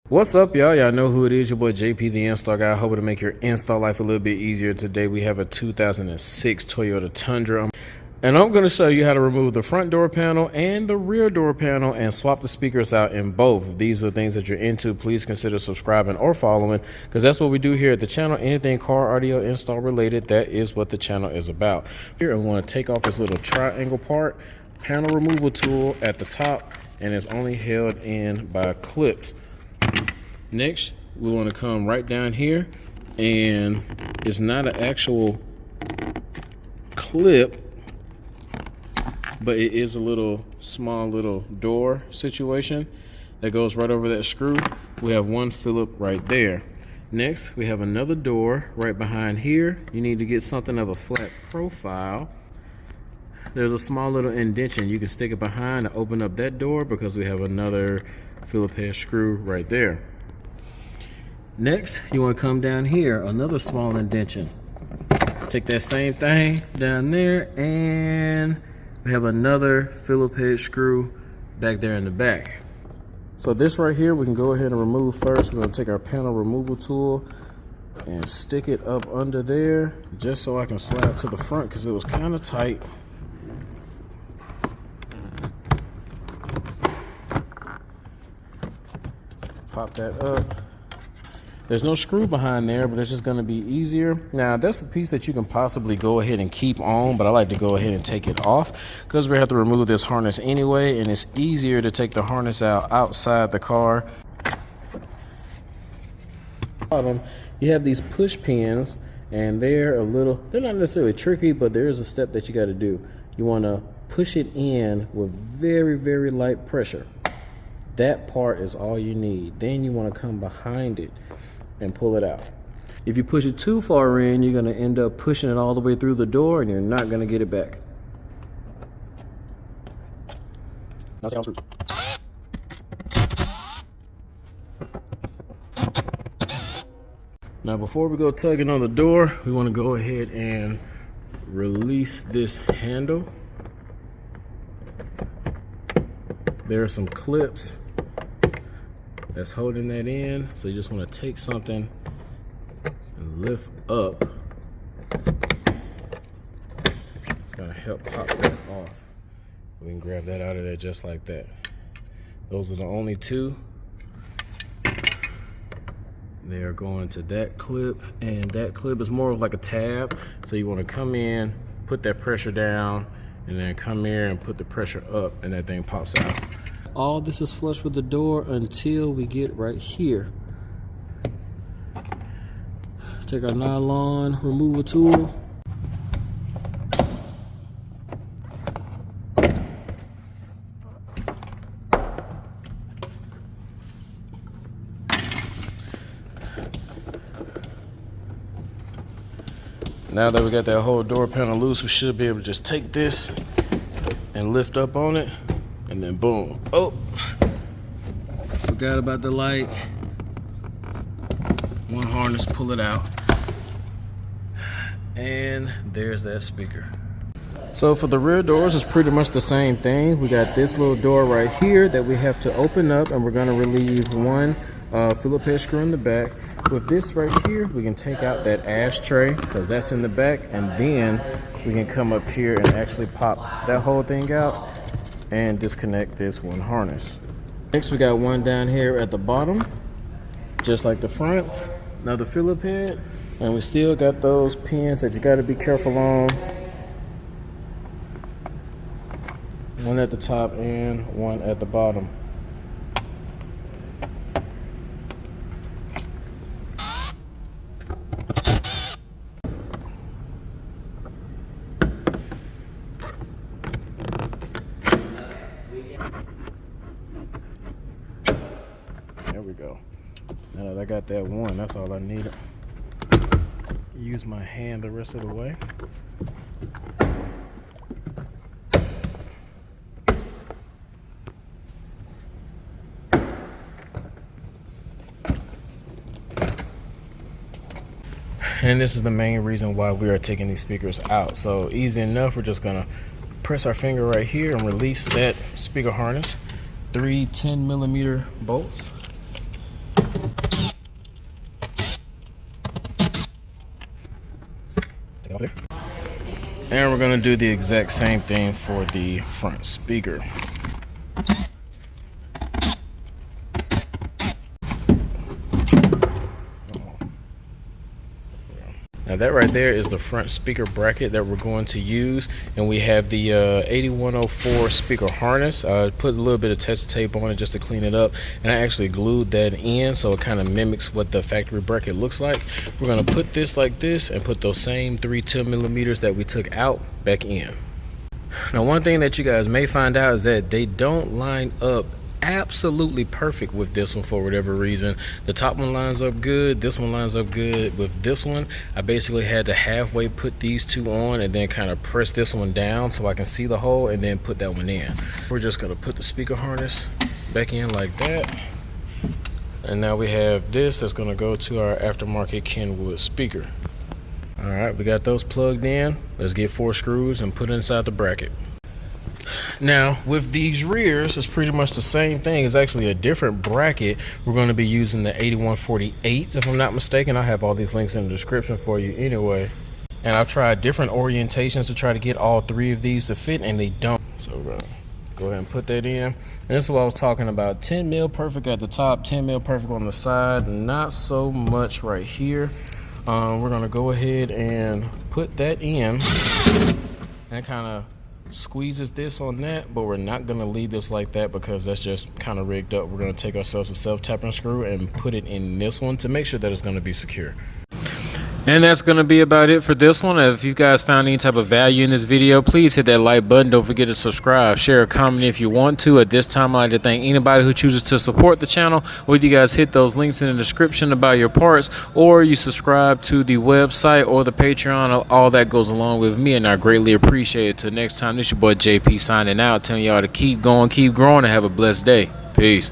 What's up, y'all? Y'all know who it is, your boy JP, the install guy. Hoping to make your install life a little bit easier. Today we have a 2006 Toyota Tundra. And I'm going to show you how to remove the front door panel and the rear door panel and swap the speakers out in both. If these are things that you're into, please consider subscribing or following, because that's what we do here at the channel. Anything car audio install related, that is what the channel is about. Here, I want to take off this little triangle part, panel removal tool at the top, and it's only held in by clips. Next, we want to come right down here, and it's not an actual clip, but it is a little small little door situation that goes right over that screw. We have one Phillip right there. Next, we have another door right behind here. You need to get something of a flat profile. There's a small little indentation. You can stick it behind to open up that door because we have another Phillip head screw right there. Next, you want to come down here, another small indentation. Take that same thing down there, and we have another Phillip head screw back there in the back. So this right here, we can go ahead and remove first. We're going to take our panel removal tool and stick it up under there, just so I can slide to the front because it was kind of tight. Pop that up. There's no screw behind there, but it's just going to be easier. Now, that's a piece that you can possibly go ahead and keep on, but I like to go ahead and take it off because we have to remove this harness anyway, and it's easier to take the harness out outside the car. Bottom, you have these push pins, and they're not necessarily tricky, but there is a step that you got to do. You want to push it in with very, very light pressure. That part is all you need. Then you want to come behind it and pull it out. If you push it too far in, you're going to end up pushing it all the way through the door, and you're not going to get it back. Now, before we go tugging on the door, we want to go ahead and release this handle. There are some clips that's holding that in, so you just want to take something and lift up. It's going to help pop that off. We can grab that out of there just like that. Those are the only two. They are going to that clip, and that clip is more of like a tab, so you want to come in, put that pressure down, and then come here and put the pressure up, and that thing pops out. All this is flush with the door until we get right here. Take our nylon removal tool. Now that we got that whole door panel loose, we should be able to just take this and lift up on it. And then boom. Oh, forgot about the light. One harness, pull it out. And there's that speaker. So for the rear doors, it's pretty much the same thing. We got this little door right here that we have to open up, and we're gonna relieve one Phillip head screw in the back. With this right here, we can take out that ashtray because that's in the back, and then we can come up here and actually pop that whole thing out and disconnect this one harness. Next, we got one down here at the bottom, just like the front, another Phillip head, and we still got those pins that you got to be careful on. One at the top and one at the bottom. There we go. Now that I got that one, that's all I needed. Use my hand the rest of the way. And this is the main reason why we are taking these speakers out. So easy enough, we're just gonna press our finger right here and release that speaker harness. 3 10mm bolts. And we're gonna do the exact same thing for the front speaker. Now that right there is the front speaker bracket that we're going to use, and we have the 8104 speaker harness. I put a little bit of test tape on it just to clean it up, and I actually glued that in so it kind of mimics what the factory bracket looks like. We're going to put this like this and put those same 3 10mm that we took out back in. Now one thing that you guys may find out is that they don't line up absolutely perfect with this one for whatever reason. The top one lines up good, this one lines up good. With this one, I basically had to halfway put these two on and then kind of press this one down so I can see the hole and then put that one in. We're just going to put the speaker harness back in like that, and now we have this that's going to go to our aftermarket Kenwood speaker. All right, we got those plugged in. Let's get 4 screws and put inside the bracket. Now with these rears, it's pretty much the same thing. It's actually a different bracket. We're going to be using the 8148 if I'm not mistaken. I have all these links in the description for you anyway. And I've tried different orientations to try to get all 3 of these to fit, and they don't. So we're going to go ahead and put that in. And this is what I was talking about. 10 mil perfect at the top, 10 mil perfect on the side, not so much right here. We're going to go ahead and put that in and kind of squeezes this on that, but we're not going to leave this like that because that's just kind of rigged up. We're going to take ourselves a self-tapping screw and put it in this one to make sure that it's going to be secure. And that's going to be about it for this one. If you guys found any type of value in this video, please hit that like button. Don't forget to subscribe, share, comment if you want to. At this time, I'd like to thank anybody who chooses to support the channel. Whether you guys hit those links in the description about your parts, or you subscribe to the website or the Patreon, all that goes along with me, and I greatly appreciate it. Till next time, this your boy JP signing out, telling y'all to keep going, keep growing, and have a blessed day. Peace.